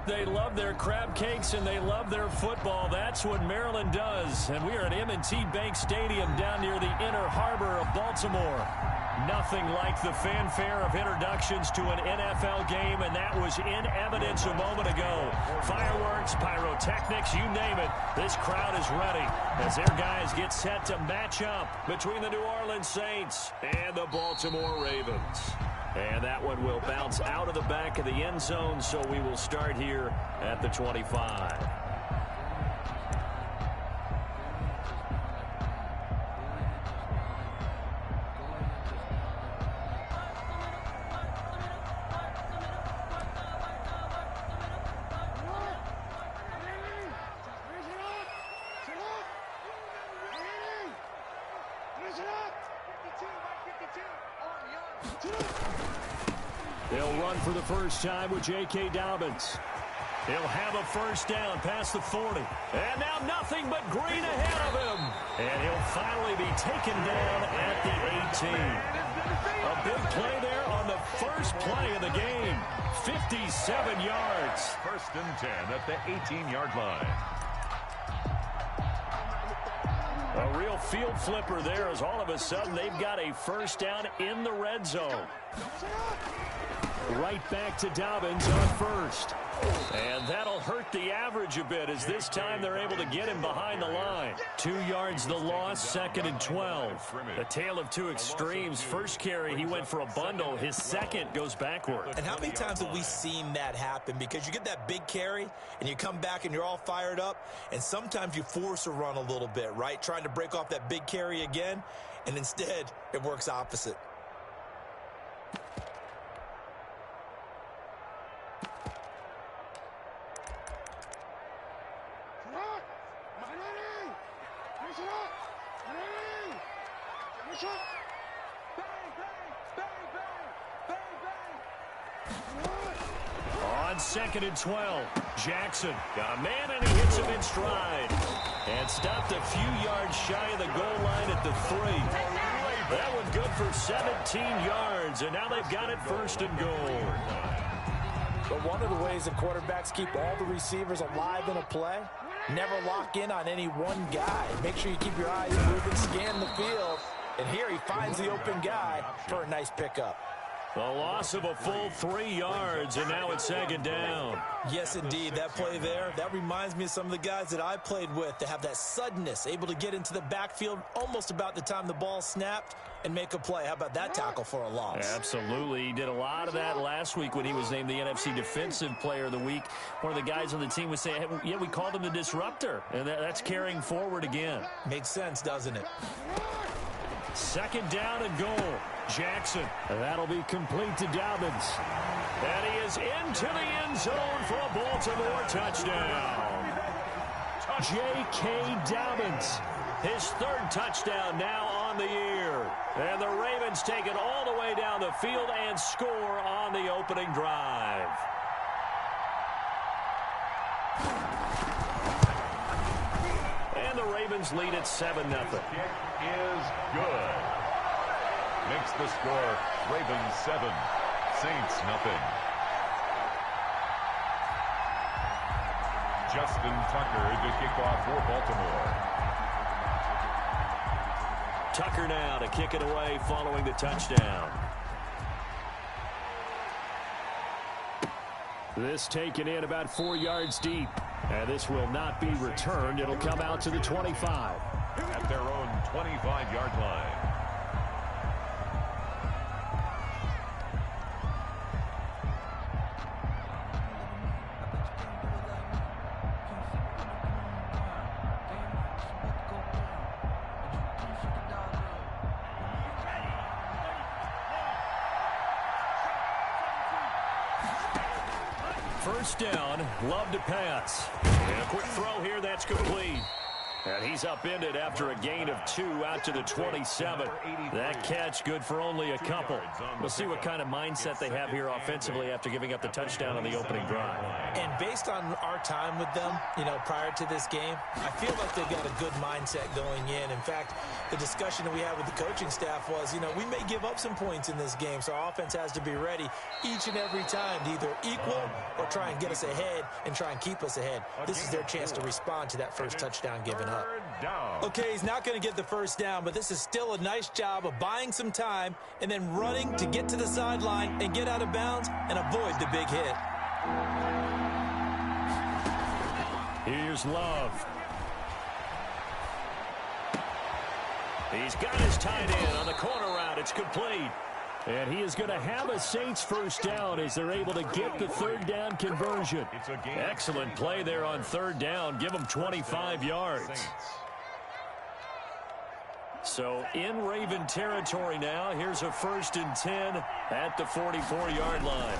They love their crab cakes and they love their football. That's what Maryland does. And we are at M&T Bank Stadium down near the Inner Harbor of Baltimore. Nothing like the fanfare of introductions to an NFL game, and that was in evidence a moment ago. Fireworks, pyrotechnics, you name it. This crowd is ready as their guys get set to match up between the New Orleans Saints and the Baltimore Ravens. And that one will bounce out of the back of the end zone, so we will start here at the 25. They'll run for the first time with J.K. Dobbins. He'll have a first down past the 40. And now nothing but green ahead of him. And he'll finally be taken down at the 18. A big play there on the first play of the game. 57 yards. First and 10 at the 18-yard line. A real field flipper there as all of a sudden they've got a first down in the red zone. Right back to Dobbins on first. And that'll hurt the average a bit as this time they're able to get him behind the line. 2 yards the loss, second and 12. A tale of two extremes. First carry, he went for a bundle. His second goes backward. And how many times have we seen that happen? Because you get that big carry, and you come back and you're all fired up, and sometimes you force a run a little bit, right? Trying to break off that big carry again, and instead it works opposite. On second and 12, Jackson got a man and he hits him in stride. And stopped a few yards shy of the goal line at the 3. That one good for 17 yards, and now they've got it first and goal. But one of the ways that quarterbacks keep all the receivers alive in a play, never lock in on any one guy. Make sure you keep your eyes moving, scan the field. And here he finds the open guy for a nice pickup. A loss of a full 3 yards, and now it's second down. Yes, indeed. That play there, that reminds me of some of the guys that I played with to have that suddenness, able to get into the backfield almost about the time the ball snapped and make a play. How about that tackle for a loss? Absolutely. He did a lot of that last week when he was named the NFC Defensive Player of the Week. One of the guys on the team was saying, hey, yeah, we called him the disruptor, and that's carrying forward again. Makes sense, doesn't it? Second down and goal. Jackson. That'll be complete to Dobbins. And he is into the end zone for a Baltimore touchdown. J.K. Dobbins. His third touchdown now on the year. And the Ravens take it all the way down the field and score on the opening drive. And the Ravens lead at 7-0. Is good. Makes the score Ravens 7, Saints nothing. Justin Tucker to kick off for Baltimore. Tucker now to kick it away following the touchdown. This taken in about 4 yards deep. And this will not be returned. It'll come out to the 25. At their own 25-yard line. First down, love to pass. And a quick throw here, that's complete. And he's upended after a gain of 2 out to the 27. That catch good for only a couple. We'll see what kind of mindset they have here offensively after giving up the touchdown on the opening drive. And based on our time with them, prior to this game, I feel like they've got a good mindset going in. In fact, the discussion that we had with the coaching staff was, we may give up some points in this game, so our offense has to be ready each and every time to either equal or try and get us ahead and try and keep us ahead. This is their chance to respond to that first touchdown given up. Okay, he's not going to get the first down, but this is still a nice job of buying some time and then running to get to the sideline and get out of bounds and avoid the big hit. Here's Love. He's got his tight end on the corner route. It's complete. And he is going to have a Saints first down as they're able to get the third down conversion. Excellent play there on third down. Give them 25 yards. So in Raven territory now. Here's a 1st and 10 at the 44-yard line.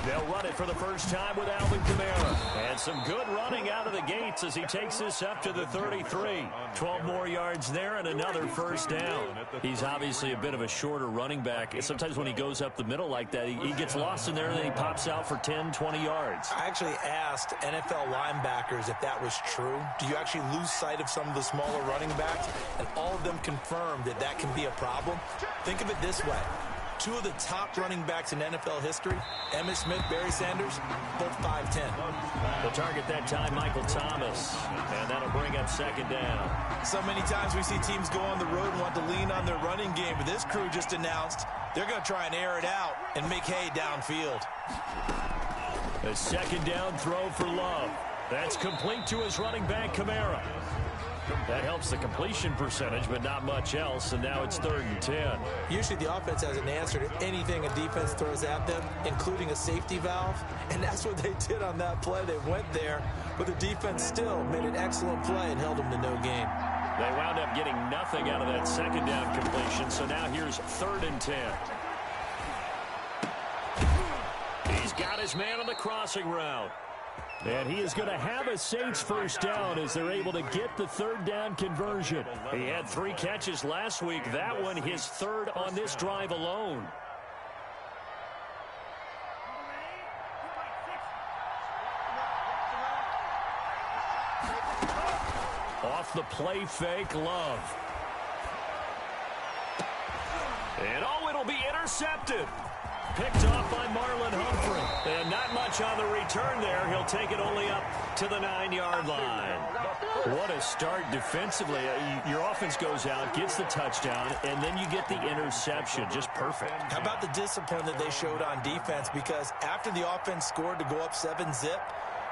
They'll run it for the first time with Alvin Kamara. And some good running out of the gates as he takes this up to the 33. 12 more yards there and another first down. He's obviously a bit of a shorter running back. Sometimes when he goes up the middle like that, he gets lost in there and then he pops out for 10, 20 yards. I actually asked NFL linebackers if that was true. Do you actually lose sight of some of the smaller running backs? And all of them confirmed that that can be a problem. Think of it this way. 2 of the top running backs in NFL history, Emmitt Smith, Barry Sanders, both 5'10". The target that time, Michael Thomas. And that'll bring up second down. So many times we see teams go on the road and want to lean on their running game, but this crew just announced they're going to try and air it out and make hay downfield. A second down throw for Love. That's complete to his running back, Kamara. That helps the completion percentage, but not much else, and now it's 3rd and 10. Usually the offense has an answer to anything a defense throws at them, including a safety valve, and that's what they did on that play. They went there, but the defense still made an excellent play and held them to no gain. They wound up getting nothing out of that second down completion, so now here's 3rd and 10. He's got his man on the crossing route. And he is going to have a Saints first down as they're able to get the third down conversion. He had 3 catches last week. That one his 3rd on this drive alone. Off the play fake, Love. And it'll be intercepted. Picked off by Marlon Humphrey. And not much on the return there. He'll take it only up to the 9-yard line. What a start defensively. Your offense goes out, gets the touchdown, and then you get the interception. Just perfect. How about the discipline that they showed on defense? Because after the offense scored to go up 7-zip,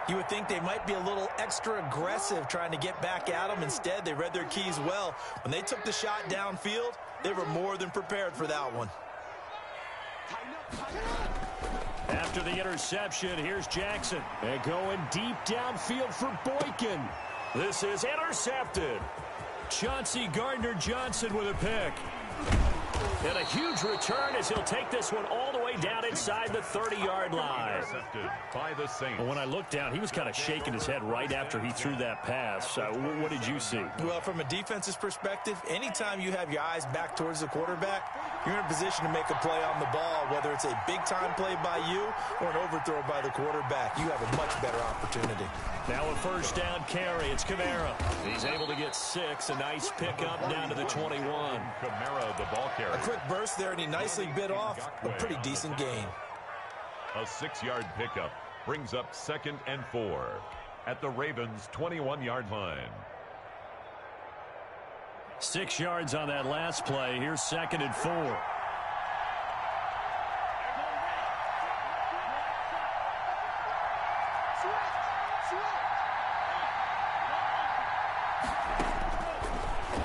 you would think they might be a little extra aggressive trying to get back at them. Instead, they read their keys well. When they took the shot downfield, they were more than prepared for that one. After the interception, here's Jackson. And going deep downfield for Boykin. This is intercepted. Chauncey Gardner-Johnson with a pick. And a huge return as he'll take this one all the way down inside the 30-yard line. By the Saints. When I looked down, he was kind of shaking his head right after he threw that pass. What did you see? Well, from a defense's perspective, anytime you have your eyes back towards the quarterback, you're in a position to make a play on the ball, whether it's a big-time play by you or an overthrow by the quarterback. You have a much better opportunity. Now a first down carry. It's Kamara. He's able to get 6. A nice pickup down to the 21. Kamara, the ball carrier. A quick burst there, and he nicely bit off a pretty decent gain. A 6-yard pickup brings up 2nd and 4 at the Ravens' 21-yard line. 6 yards on that last play. Here's 2nd and 4.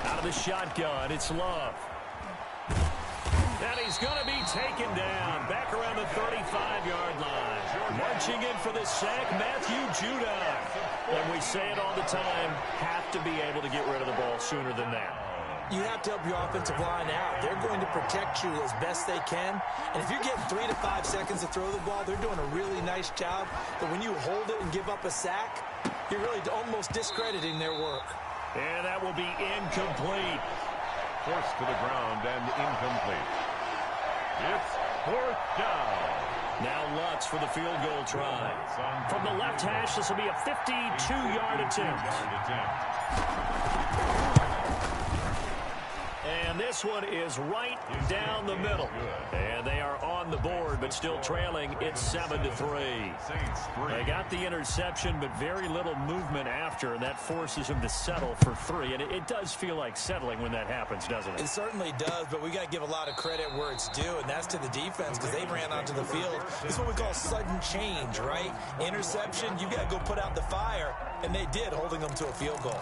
Out of the shotgun, it's Love. And he's going to be taken down back around the 35-yard line. Marching in for the sack, Matthew Judon. And we say it all the time, have to be able to get rid of the ball sooner than that. You have to help your offensive line out. They're going to protect you as best they can. And if you're getting 3 to 5 seconds to throw the ball, they're doing a really nice job. But when you hold it and give up a sack, you're really almost discrediting their work. And that will be incomplete. Forced to the ground and incomplete. It's 4th down. Now Lutz for the field goal try. From the left hash, this will be a 52-yard attempt. And this one is right down the middle. And they are on the board, but still trailing. It's 7-3. They got the interception, but very little movement after, and that forces them to settle for 3. And it does feel like settling when that happens, doesn't it? It certainly does, but we got to give a lot of credit where it's due, and that's to the defense because they ran onto the field. It's what we call sudden change, right? Interception, you got to go put out the fire, and they did, holding them to a field goal.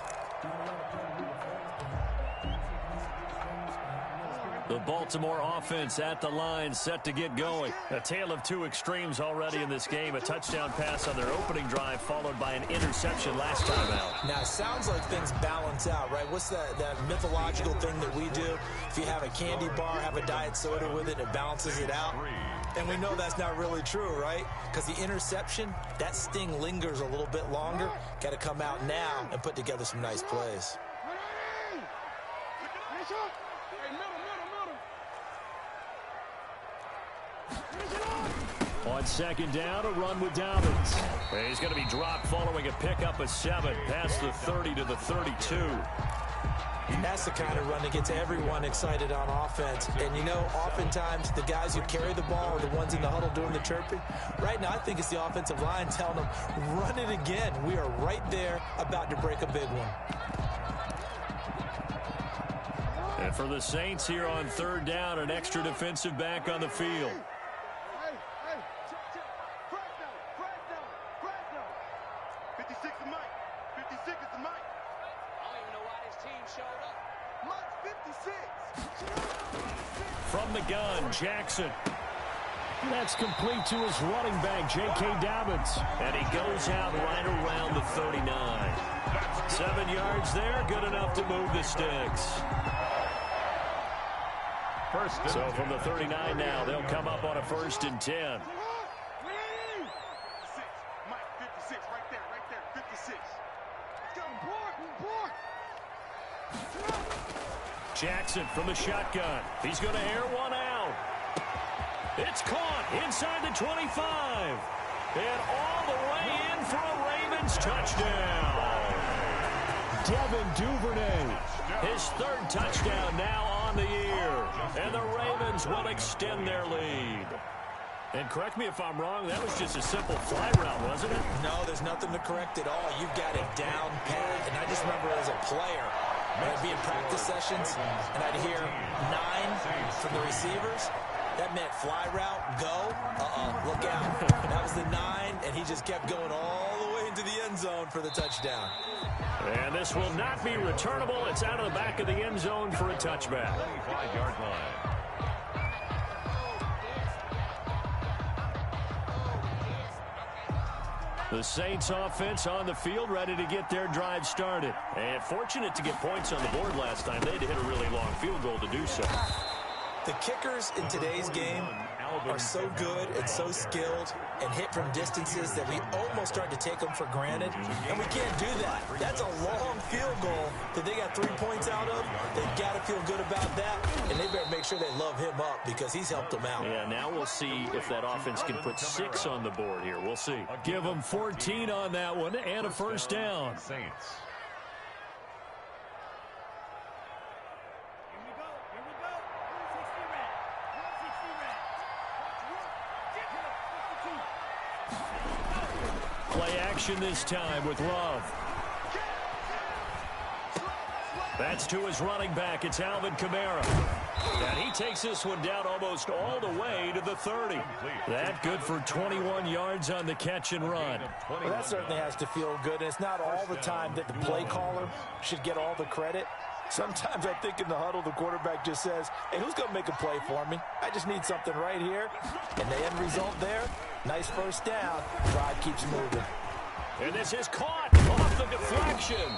The Baltimore offense at the line, set to get going. A tale of two extremes already in this game. A touchdown pass on their opening drive, followed by an interception last time out. Now, it sounds like things balance out, right? What's that mythological thing that we do? If you have a candy bar, have a diet soda with it, it balances it out. And we know that's not really true, right? Because the interception, that sting lingers a little bit longer. Got to come out now and put together some nice plays. On second down, a run with Dobbins. He's going to be dropped following a pickup of 7 past the 30 to the 32. And that's the kind of run that gets everyone excited on offense. And, you know, oftentimes the guys who carry the ball are the ones in the huddle doing the chirping. Right now, I think it's the offensive line telling them, run it again. We are right there about to break a big one. And for the Saints here on third down, an extra defensive back on the field. From the gun, Jackson. That's complete to his running back, J.K. Dobbins. And he goes out right around the 39. 7 yards there, good enough to move the sticks. So from the 39 now, they'll come up on a 1st and 10. Jackson from the shotgun. He's going to air one out. It's caught inside the 25. And all the way in for a Ravens touchdown. Devin Duvernay. His 3rd touchdown now on the year. And the Ravens will extend their lead. And correct me if I'm wrong, that was just a simple fly route, wasn't it? No, there's nothing to correct at all. You've got it down pat. And I just remember as a player, I'd be in practice sessions, and I'd hear 9 from the receivers. That meant fly route, go, look out. That was the 9, and he just kept going all the way into the end zone for the touchdown. And this will not be returnable. It's out of the back of the end zone for a touchback. 25-yard line. The Saints offense on the field, ready to get their drive started. And fortunate to get points on the board last time. They had to hit a really long field goal to do so. The kickers in today's game are so good and so skilled and hit from distances that we almost start to take them for granted. And we can't do that. That's a long field goal that they got 3 points out of. They've got to feel good about that. And they better make sure they love him up because he's helped them out. Yeah, now we'll see if that offense can put 6 on the board here. We'll see. Give them 14 on that one and a 1st down. Saints. Play action this time with Love. That's to his running back. It's Alvin Kamara. And he takes this one down almost all the way to the 30. That good for 21 yards on the catch and run. Well, that certainly has to feel good. And it's not all the time that the play caller should get all the credit. Sometimes I think in the huddle, the quarterback just says, hey, who's going to make a play for me? I just need something right here. And the end result there, nice 1st down. Drive keeps moving. And this is caught off the deflection.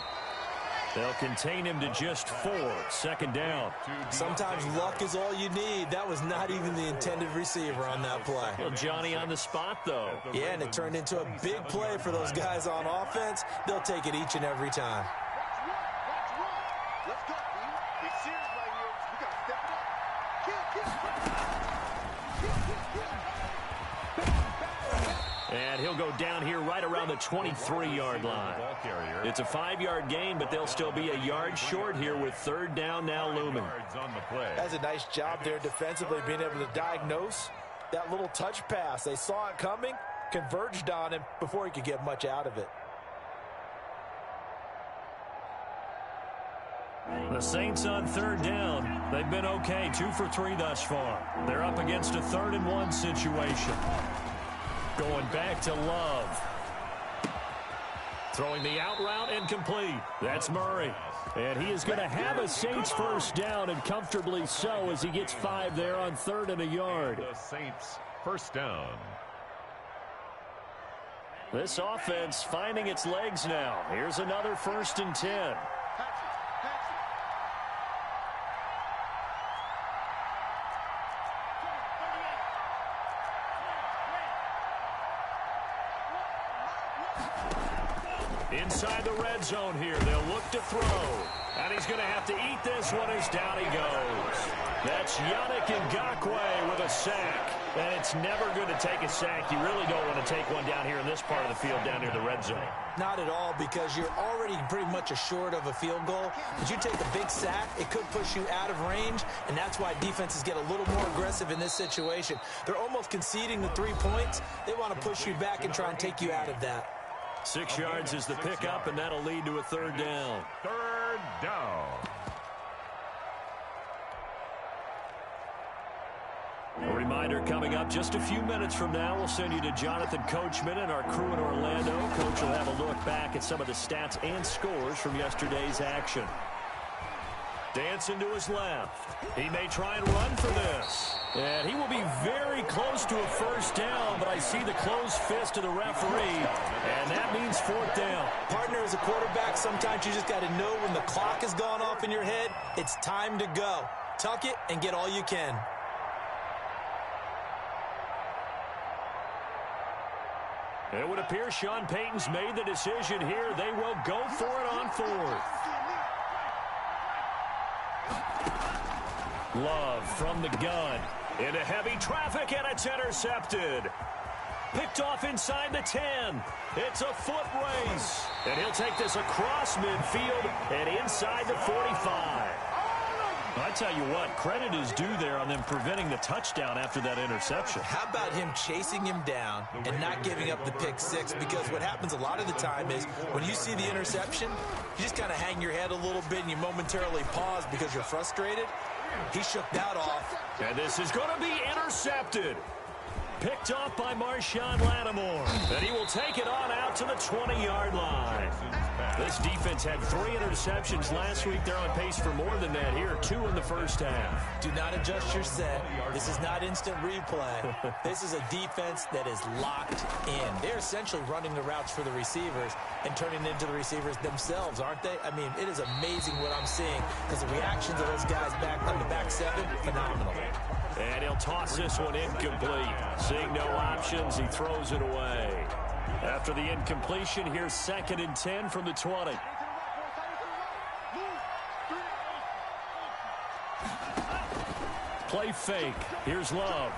They'll contain him to just 4. 2nd down. Sometimes luck is all you need. That was not even the intended receiver on that play. Well, Johnny on the spot, though. Yeah, and it turned into a big play for those guys on offense. They'll take it each and every time. Let's go, man. We're serious right here. We got to step it up. Kill. he'll go down here right around the 23-yard line. It's a 5-yard gain, but they'll still be a yard short here with third down now looming. That's a nice job there defensively, being able to diagnose that little touch pass. They saw it coming, converged on him before he could get much out of it. The Saints on third down. They've been okay, 2 for 3 thus far. They're up against a 3rd and 1 situation. Going back to Love. Throwing the out route incomplete. That's Murray. And he is going to have a Saints first down, and comfortably so, as he gets 5 there on 3rd and a yard. The Saints first down. This offense finding its legs now. Here's another 1st and 10. Inside the red zone here, they'll look to throw. And he's going to have to eat this one as down he goes. That's Yannick Ngakoue with a sack. And it's never good to take a sack. You really don't want to take one down here in this part of the field down near the red zone. Not at all, because you're already pretty much assured of a field goal. But you take a big sack, it could push you out of range, and that's why defenses get a little more aggressive in this situation. They're almost conceding the 3 points. They want to push you back and try and take you out of that. 6 yards is the pickup, and that'll lead to a 3rd down. 3rd down. A reminder coming up just a few minutes from now, we'll send you to Jonathan Coachman and our crew in Orlando. Coach will have a look back at some of the stats and scores from yesterday's action. Dancing to his left. He may try and run for this. And he will be very close to a first down, but I see the closed fist of the referee, and that means 4th down. Partner, as a quarterback, sometimes you just got to know when the clock has gone off in your head, it's time to go. Tuck it and get all you can. It would appear Sean Payton's made the decision here. They will go for it on 4th. Love from the gun. Into heavy traffic, and it's intercepted. Picked off inside the 10. It's a foot race. And he'll take this across midfield and inside the 45. I tell you what, credit is due there on them preventing the touchdown after that interception. How about him chasing him down and not giving up the pick 6? Because what happens a lot of the time is when you see the interception, you just kind of hang your head a little bit and you momentarily pause because you're frustrated. He shook that off. And this is going to be intercepted. Picked off by Marshawn Lattimore. And he will take it on out to the 20-yard line. This defense had 3 interceptions last week. They're on pace for more than that here. 2 in the first half. Do not adjust your set. This is not instant replay. This is a defense that is locked in. They're essentially running the routes for the receivers and turning into the receivers themselves, aren't they? I mean, it is amazing what I'm seeing because the reactions of those guys back on the back 7, phenomenal. And he'll toss this one incomplete. Seeing no options, he throws it away. After the incompletion, here's 2nd and 10 from the 20. Play fake. Here's Love.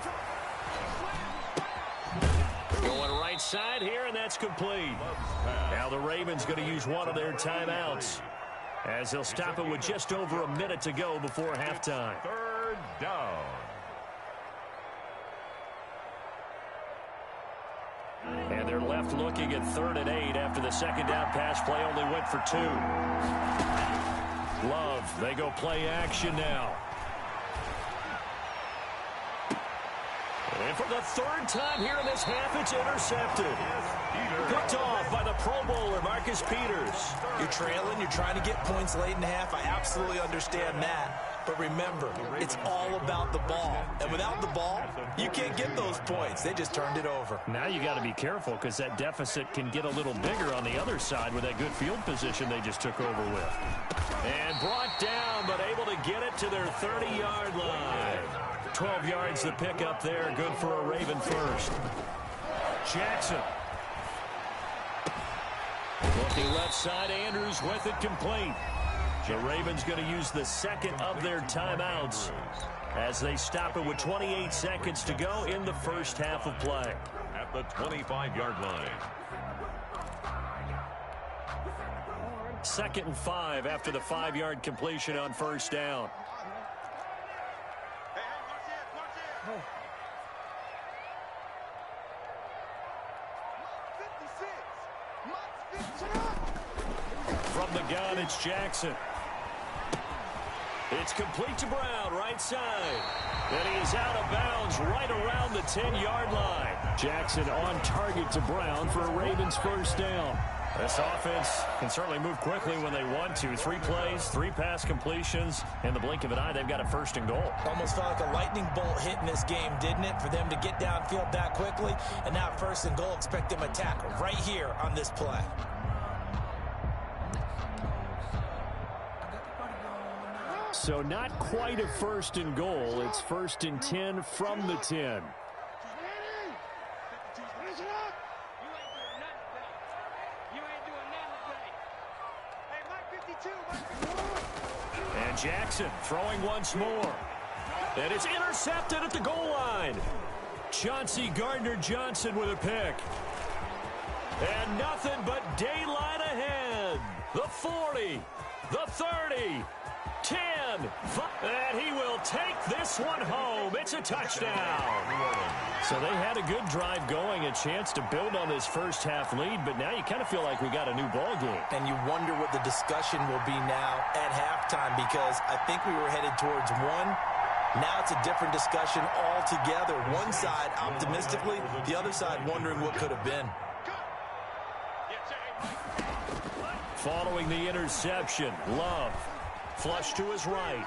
Going right side here, and that's complete. Now the Ravens going to use one of their timeouts, as they'll stop it with just over a minute to go before halftime. 3rd down. And they're left looking at 3rd and 8 after the 2nd down pass play only went for 2. Love, they go play action now. And for the 3rd time here in this half, it's intercepted. Picked off by the Pro Bowler, Marcus Peters. You're trailing, you're trying to get points late in half. I absolutely understand that. But remember, it's all about the ball. And without the ball, you can't get those points. They just turned it over. Now you got to be careful because that deficit can get a little bigger on the other side with that good field position they just took over with. And brought down, but able to get it to their 30-yard line. 12 yards the pickup there. Good for a Raven first. Jackson. Looking left side, Andrews with it complete. The Ravens going to use the 2nd of their timeouts as they stop it with 28 seconds to go in the first half of play. At the 25-yard line. 2nd and 5 after the 5-yard completion on first down. From the gun, it's Jackson. It's complete to Brown, right side. And he is out of bounds right around the 10-yard line. Jackson on target to Brown for a Ravens first down. This offense can certainly move quickly when they want to. 3 plays, 3 pass completions. In the blink of an eye, they've got a 1st and goal. Almost felt like a lightning bolt hit in this game, didn't it? For them to get downfield that quickly. And now 1st and goal, expect them to attack right here on this play. So not quite a 1st and goal. It's 1st and 10 from the 10. And Jackson throwing once more. And it's intercepted at the goal line. Chauncey Gardner-Johnson with a pick. And nothing but daylight ahead. The 40, the 30, 10, and he will take this one home. It's a touchdown. So they had a good drive going, a chance to build on this first half lead, but now you kind of feel like we got a new ball game. And you wonder what the discussion will be now at halftime, because I think we were headed towards one. Now it's a different discussion altogether. One side optimistically, the other side wondering what could have been. Following the interception, Love. Flush to his right.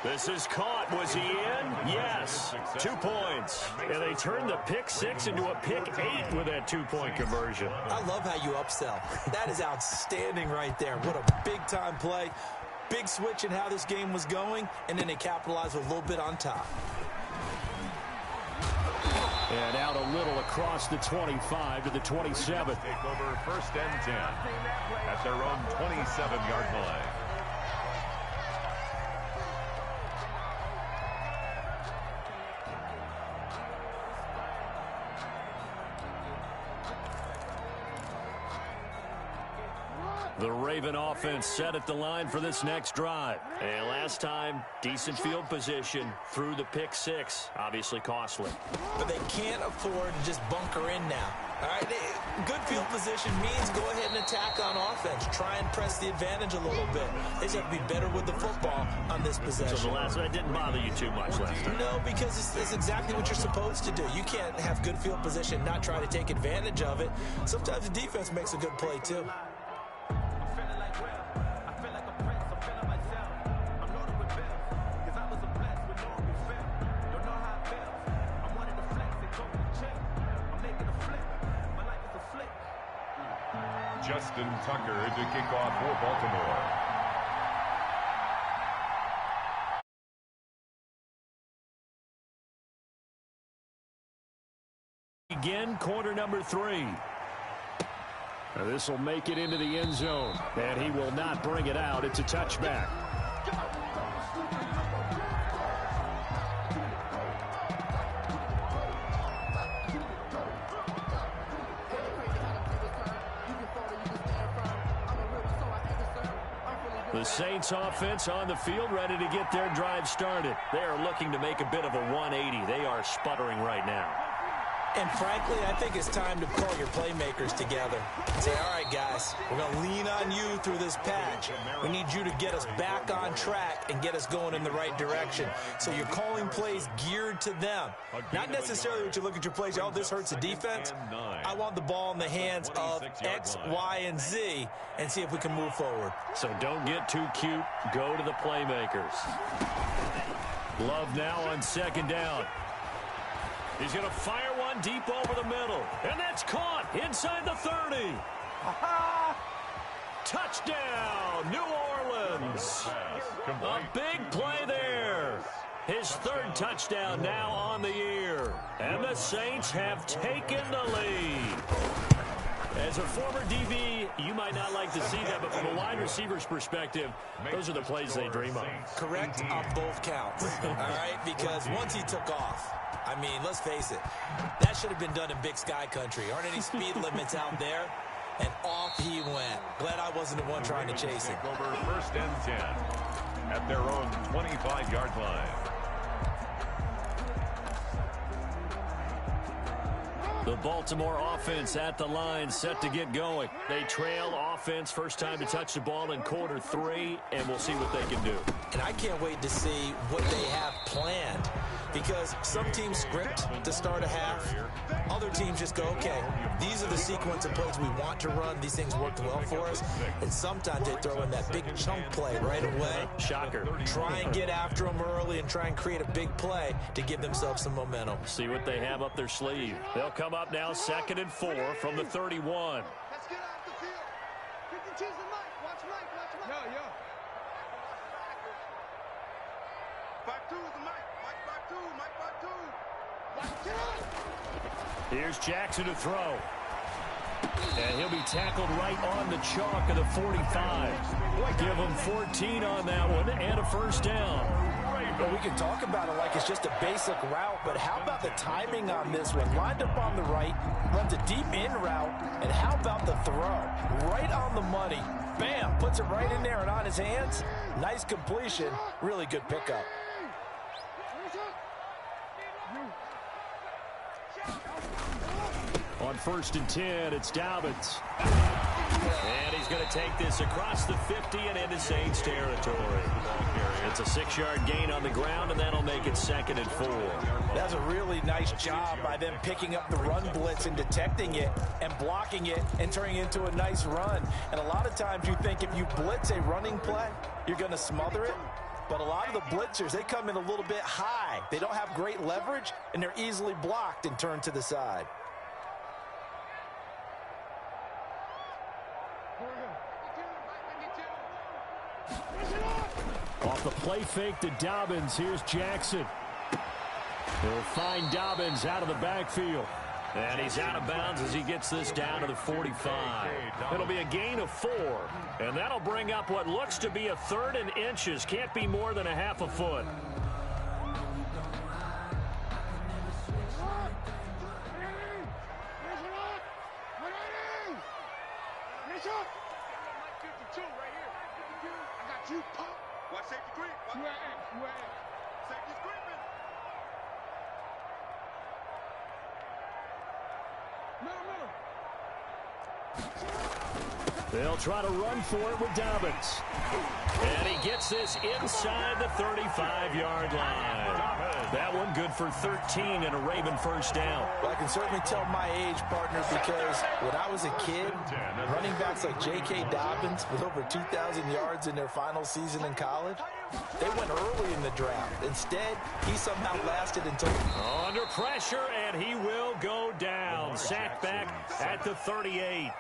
This is caught. Was he in? Yes. 2 points. And they turned the pick 6 into a pick 8 with that 2-point conversion. I love how you upsell. That is outstanding right there. What a big-time play. Big switch in how this game was going, and then they capitalized with a little bit on top. And out a little across the 25 to the 27. Take over 1st and 10 at their own 27-yard line. The Raven offense set at the line for this next drive. And last time, decent field position through the pick 6. Obviously costly. But they can't afford to just bunker in now. All right, good field position means go ahead and attack on offense. Try and press the advantage a little bit. They just have to be better with the football on this possession. So the last one didn't bother you too much last time? No, because it's exactly what you're supposed to do. You can't have good field position and not try to take advantage of it. Sometimes the defense makes a good play too. Justin Tucker to kick off for Baltimore. Again, quarter number 3. This will make it into the end zone, and he will not bring it out. It's a touchback. The Saints offense on the field, ready to get their drive started. They are looking to make a bit of a 180. They are sputtering right now. And frankly, I think it's time to call your playmakers together. Say, all right, guys, we're going to lean on you through this patch. We need you to get us back on track and get us going in the right direction. So you're calling plays geared to them. Not necessarily what you look at your plays, oh, this hurts the defense. I want the ball in the hands of X, Y, and Z and see if we can move forward. So don't get too cute. Go to the playmakers. Love now on 2nd down. He's going to fire one deep over the middle. And that's caught inside the 30. Touchdown, New Orleans. A big play there. His 3rd touchdown now on the year. And the Saints have taken the lead. As a former DB, you might not like to see that, but from a wide receiver's perspective, those are the plays they dream of. Correct on both counts, all right? Because once he took off, I mean, let's face it. That should have been done in Big Sky Country. Aren't any speed limits out there? And off he went. Glad I wasn't the one trying to chase him. Over 1st and 10 at their own 25-yard line. The Baltimore offense at the line, set to get going. They trail offense, first time to touch the ball in quarter 3, and we'll see what they can do. And I can't wait to see what they have planned, because some teams script to start a half. Other teams just go, okay, these are the sequence of plays we want to run. These things worked well for us. And sometimes they throw in that big chunk play right away. Shocker. Try and get after them early and try and create a big play to give themselves some momentum. See what they have up their sleeve. They'll come up now 2nd and 4 from the 31. Let's get off the field. 52's the mic. Watch Mike. Watch Mike. Yo. 5-2's the mic. Mike 5-2. Mike 5-2. Get up. Here's Jackson to throw. And he'll be tackled right on the chalk of the 45. Give him 14 on that one and a first down. Well, we can talk about it like it's just a basic route, but how about the timing on this one? Lined up on the right, runs a deep in route, and how about the throw? Right on the money. Bam, puts it right in there and on his hands. Nice completion, really good pickup. On 1st and 10, it's Dobbins. And he's going to take this across the 50 and into Saints territory. It's a 6-yard gain on the ground, and that'll make it 2nd and 4. That's a really nice job by them picking up the run blitz and detecting it and blocking it and turning it into a nice run. And a lot of times you think if you blitz a running play, you're going to smother it. But a lot of the blitzers, they come in a little bit high. They don't have great leverage, and they're easily blocked and turned to the side. Off the play fake to Dobbins, here's Jackson. He'll find Dobbins out of the backfield. And he's out of bounds as he gets this down to the 45. It'll be a gain of 4. And that'll bring up what looks to be a 3rd and inches. Can't be more than a half a foot. Watch safety green. Safety's creeping. They'll try to run for it with Dobbins. And he gets this inside the 35-yard line. That one good for 13 and a Raven first down. Well, I can certainly tell my age, partner, because when I was a kid, running backs like J.K. Dobbins with over 2,000 yards in their final season in college, they went early in the draft. Instead, he somehow lasted until... Under pressure, and he will go down. Sacked back at the 38.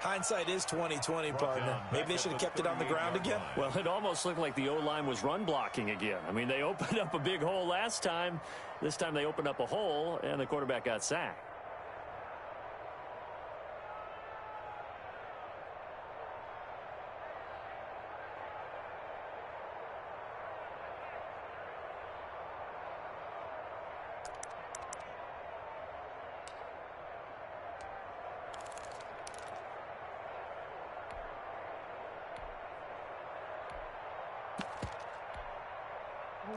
Hindsight is 20/20, partner. Maybe they should have kept it on the ground again. Well, it almost looked like the O-line was run blocking again. I mean, they opened up a big hole last time. This time they opened up a hole, and the quarterback got sacked.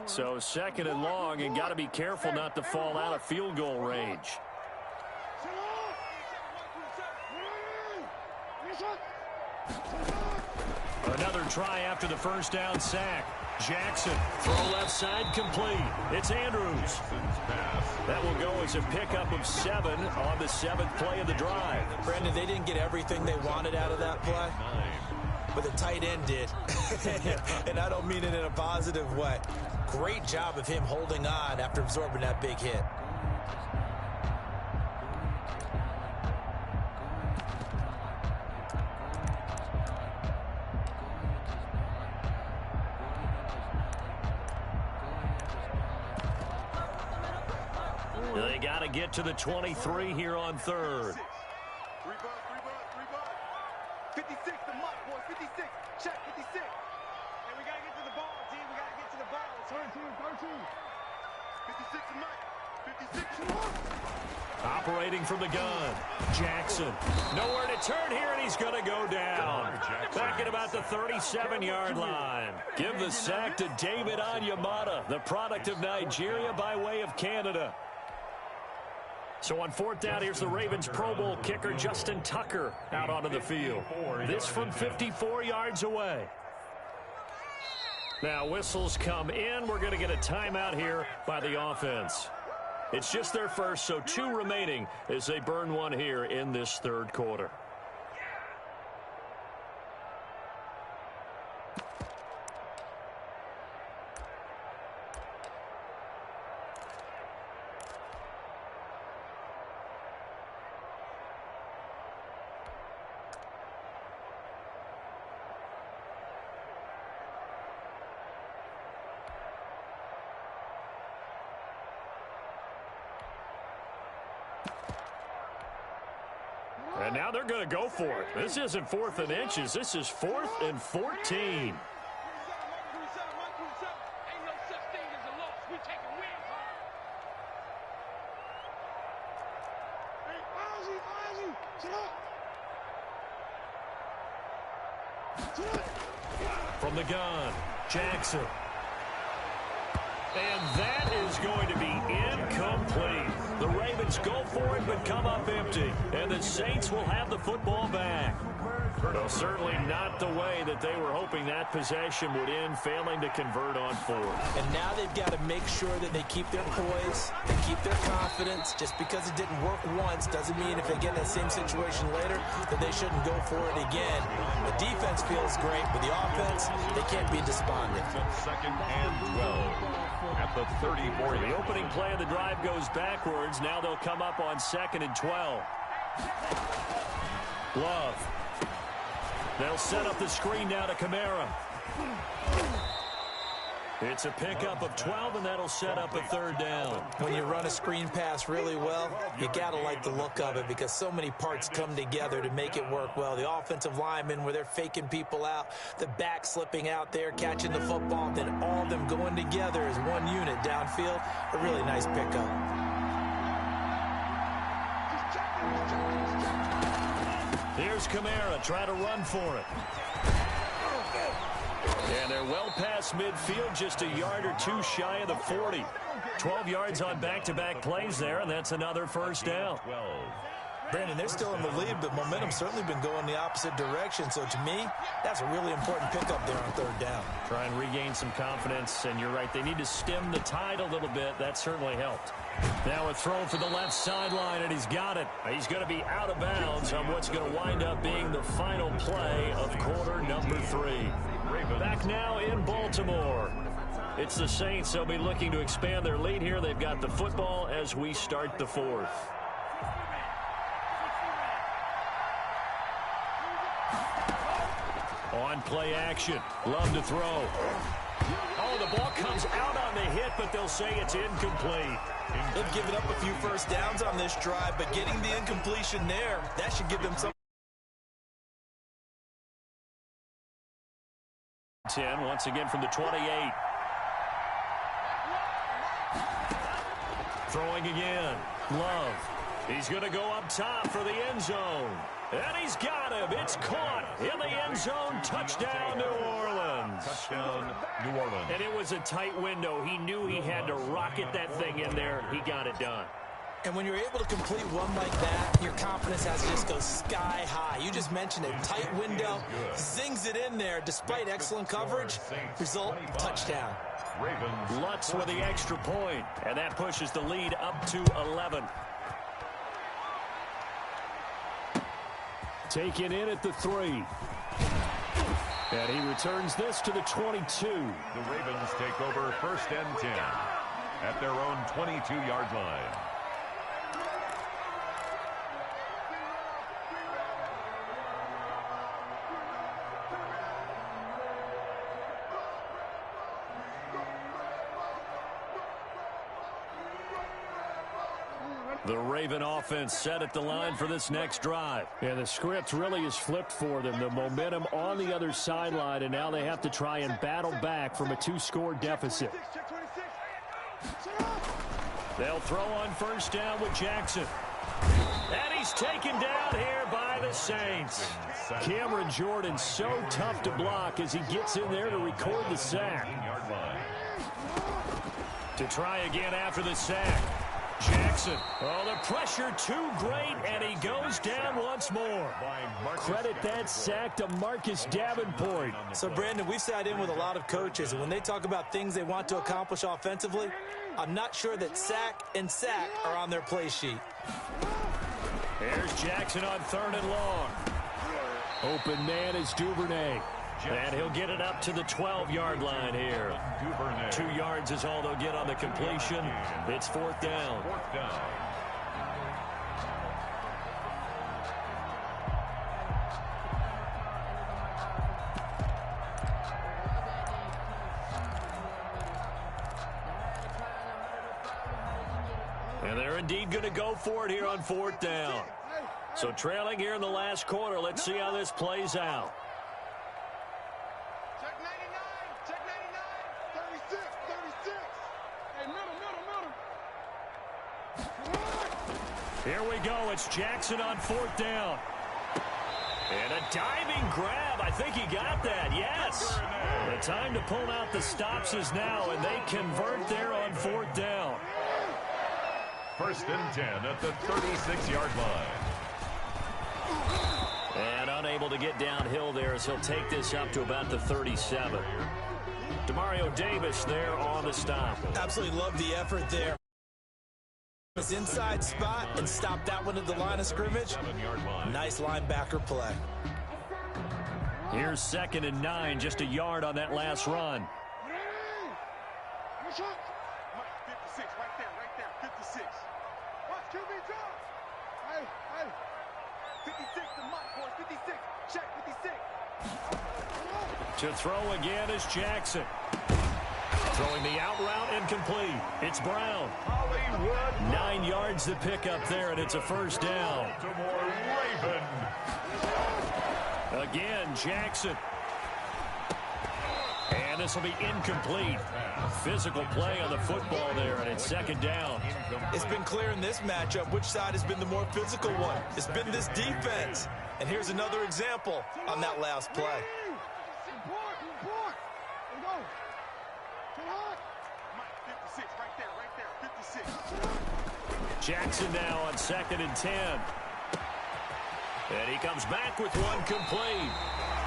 So 2nd and long, and got to be careful not to fall out of field goal range. Another try after the first down sack. Jackson, throw left side complete. It's Andrews. That will go as a pickup of 7 on the 7th play of the drive. Brandon, they didn't get everything they wanted out of that play, but the tight end did. And I don't mean it in a positive way. Great job of him holding on after absorbing that big hit. They got to get to the 23 here on 3rd. 56, the mark, boys. 56. Check 56. Hey, we got to get to the ball, team. We got to get to the ball. 13. 56 the mic. Operating from the gun, Jackson. Nowhere to turn here, and he's going to go down. Back at about the 37-yard line. Give the sack to David Onyemata, the product of Nigeria by way of Canada. So on fourth down, here's the Ravens Pro Bowl kicker Justin Tucker out onto the field. This from 54 yards away. Now whistles come in. We're going to get a timeout here by the offense. It's just their first, so 2 remaining as they burn one here in this third quarter. And now they're going to go for it. This isn't 4th and inches. This is 4th and 14. From the gun, Jackson. And that is going to be incomplete. The Ravens go for it but come up empty. And the Saints will have the football back. Well, certainly not the way that they were hoping that possession would end, failing to convert on 4th. And now they've got to make sure that they keep their poise, they keep their confidence. Just because it didn't work once doesn't mean if they get in that same situation later that they shouldn't go for it again. The defense feels great, but the offense, they can't be despondent. Second and 12 at the 34. The opening play of the drive goes backwards. Now they'll come up on 2nd and 12. Love. They'll set up the screen now to Kamara. It's a pickup of 12, and that'll set up a 3rd down. When you run a screen pass really well, you got to like the look of it because so many parts come together to make it work well. The offensive linemen, where they're faking people out, the back slipping out there, catching the football, then all of them going together as one unit downfield. A really nice pickup. Here's Kamara trying to run for it. And they're well past midfield, just a yard or 2 shy of the 40. 12 yards on back-to-back plays there, and that's another 1st down. Brandon, they're still in the lead, but momentum's certainly been going the opposite direction. So to me, that's a really important pickup there on 3rd down. Try and regain some confidence, and you're right, they need to stem the tide a little bit. That certainly helped. Now a throw for the left sideline, and he's got it. He's going to be out of bounds on what's going to wind up being the final play of quarter number 3. Back now in Baltimore. It's the Saints. They'll be looking to expand their lead here. They've got the football as we start the 4th. On play action. Love to throw. Oh, the ball comes out on the hit, but they'll say it's incomplete. They've given up a few 1st downs on this drive, but getting the incompletion there, that should give them some. 10, once again from the 28. Throwing again. Love. He's going to go up top for the end zone. And he's got him. It's caught in the end zone. Touchdown, New Orleans. Touchdown, New Orleans. And it was a tight window. He knew he had to rocket that thing in there. He got it done. And when you're able to complete one like that, your confidence has to just go sky high. You just mentioned it. Tight window. Zings it in there despite excellent coverage. Result, touchdown. Lutz with the extra point. And that pushes the lead up to 11. Taken in at the 3. And he returns this to the 22. The Ravens take over 1st and 10 at their own 22-yard line. The Raven offense set at the line for this next drive. And the script really is flipped for them. The momentum on the other sideline, and now they have to try and battle back from a 2-score deficit. They'll throw on first down with Jackson. And he's taken down here by the Saints. Cameron Jordan so tough to block as he gets in there to record the sack. To try again after the sack. Jackson. Oh, the pressure too great, and he goes down once more. Credit that sack to Marcus Davenport. So, Brandon, we've sat in with a lot of coaches, and when they talk about things they want to accomplish offensively, I'm not sure that sack and sack are on their play sheet. Here's Jackson on 3rd and long. Open man is Duvernay. And he'll get it up to the 12-yard line here. 2 yards is all they'll get on the completion. It's 4th down. And they're indeed going to go for it here on 4th down. So trailing here in the last quarter. Let's see how this plays out. Here we go. It's Jackson on 4th down. And a diving grab. I think he got that. Yes. The time to pull out the stops is now, and they convert there on 4th down. 1st and 10 at the 36-yard line. And unable to get downhill there as he'll take this up to about the 37. Demario Davis there on the stop. Absolutely love the effort there. His inside spot and stop that one at the line of scrimmage. Nice linebacker play. Here's 2nd and 9, just a yard on that last run. 56, right there, 56. Watch QB drop. Hey. 56, the Mike boys, 56. Check 56. To throw again is Jackson. Throwing the out route incomplete. It's Brown. 9 yards to pick up there, and it's a 1st down. Raven. Again, Jackson. And this will be incomplete. Physical play on the football there, and it's 2nd down. It's been clear in this matchup which side has been the more physical one. It's been this defense. And here's another example on that last play. Jackson now on 2nd and 10. And he comes back with one complete.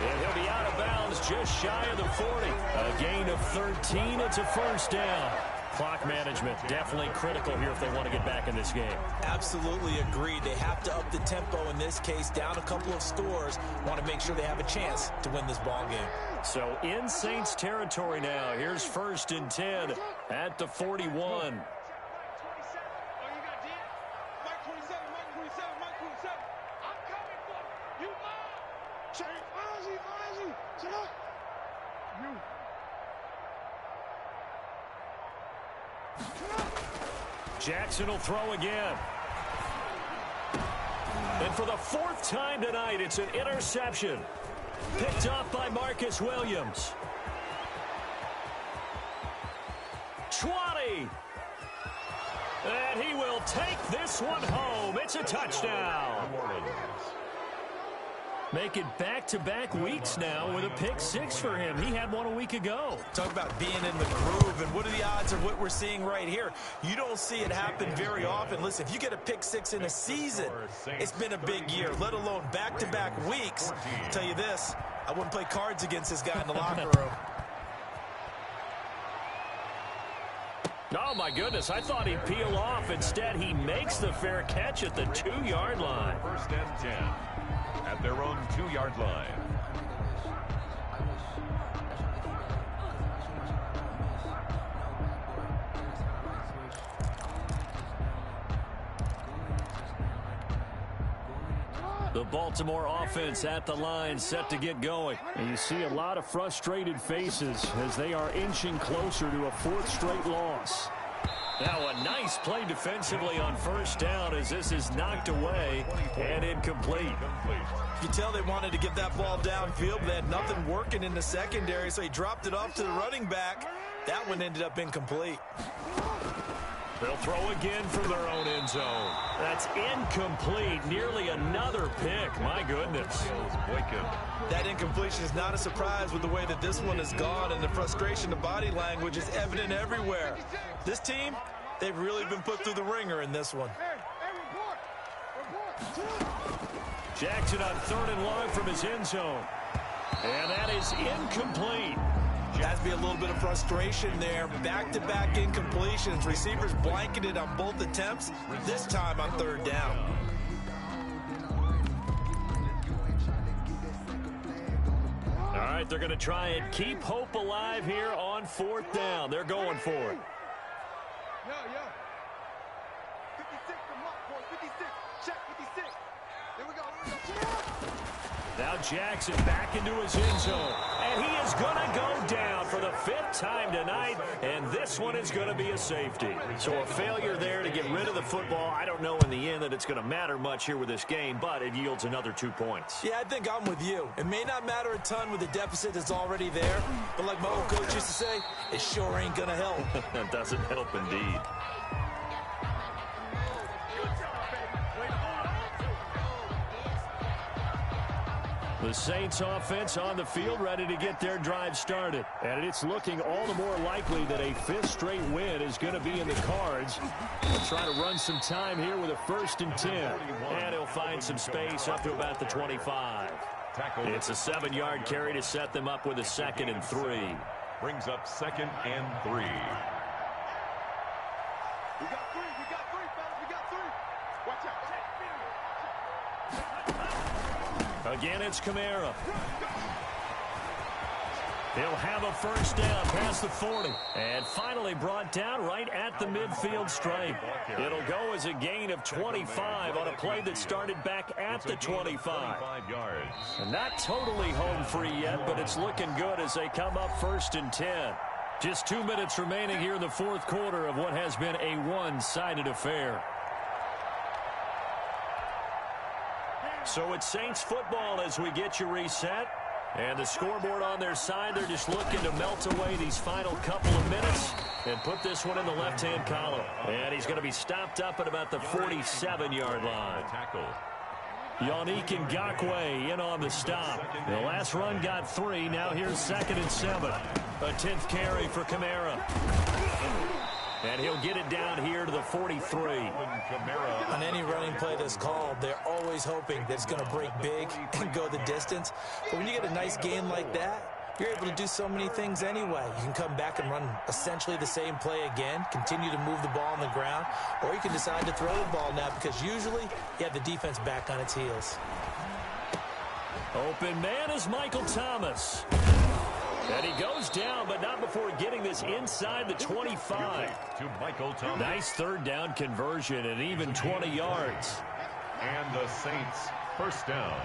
And he'll be out of bounds just shy of the 40. A gain of 13. It's a 1st down. Clock management definitely critical here if they want to get back in this game. Absolutely agreed. They have to up the tempo in this case, down a couple of scores. Want to make sure they have a chance to win this ball game. So in Saints territory now. Here's 1st and 10 at the 41. Jackson will throw again. And for the 4th time tonight, it's an interception. Picked off by Marcus Williams. 20. And he will take this one home. It's a touchdown. Make it back-to-back weeks now with a pick 6 for him. He had one a week ago. Talk about being in the groove, and what are the odds of what we're seeing right here? You don't see it happen very often. Listen, if you get a pick 6 in a season, it's been a big year, let alone back-to-back weeks. I'll tell you this, I wouldn't play cards against this guy in the locker room. Oh, my goodness, I thought he'd peel off. Instead, he makes the fair catch at the 2-yard line. 1st and 10. At their own 2-yard line. The Baltimore offense at the line, set to get going. And you see a lot of frustrated faces as they are inching closer to a 4th straight loss. Now a nice play defensively on 1st down as this is knocked away and incomplete. You can tell they wanted to get that ball downfield, but they had nothing working in the secondary, so he dropped it off to the running back. That one ended up incomplete. They'll throw again from their own end zone. That's incomplete. Nearly another pick. My goodness. That incompletion is not a surprise with the way that this one has gone, and the frustration, the body language is evident everywhere. This team, they've really been put through the ringer in this one. Jackson on 3rd and long from his end zone. And that is incomplete. Has to be a little bit of frustration there. Back-to-back incompletions. Receivers blanketed on both attempts, this time on 3rd down. All right, they're going to try and keep hope alive here on 4th down. They're going for it. Yo. 56 to Mark, boy. 56. Check 56. Here we go. Now Jackson back into his end zone. And he is going to go down for the 5th time tonight. And this one is going to be a safety. So a failure there to get rid of the football. I don't know in the end that it's going to matter much here with this game, but it yields another 2 points. Yeah, I think I'm with you. It may not matter a ton with the deficit that's already there, but like my old coach used to say, it sure ain't going to help. That doesn't help indeed. The Saints offense on the field ready to get their drive started. And it's looking all the more likely that a 5th straight win is going to be in the cards. They'll try to run some time here with a 1st and 10. And he'll find some space up to about the 25. It's a 7-yard carry to set them up with a 2nd and 3. Brings up 2nd and 3. We got 3, fellas. We got 3. Watch out. Again, it's Kamara. He'll have a 1st down past the 40. And finally brought down right at the midfield stripe. It'll go as a gain of 25 on a play that started back at the 25. And not totally home free yet, but it's looking good as they come up 1st and 10. Just 2 minutes remaining here in the 4th quarter of what has been a one-sided affair. So it's Saints football as we get you reset. And the scoreboard on their side, they're just looking to melt away these final couple of minutes and put this one in the left-hand column. And he's going to be stopped up at about the 47-yard line. Yannick Ngakoue in on the stop. The last run got 3. Now here's 2nd and 7. A 10th carry for Kamara. And he'll get it down here to the 43. On any running play that's called, they're always hoping that it's going to break big and go the distance. But when you get a nice gain like that, you're able to do so many things anyway. You can come back and run essentially the same play again, continue to move the ball on the ground, or you can decide to throw the ball now because usually you have the defense back on its heels. Open man is Michael Thomas. And he goes down, but not before getting this inside the 25. To Michael Thomas. Nice 3rd down conversion and even 20 yards. And the Saints 1st down.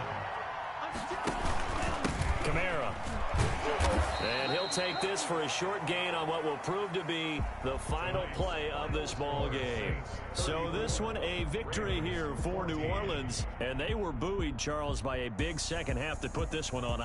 Kamara. And he'll take this for a short gain on what will prove to be the final play of this ball game. So this one a victory here for New Orleans. And they were buoyed, Charles, by a big second half to put this one on.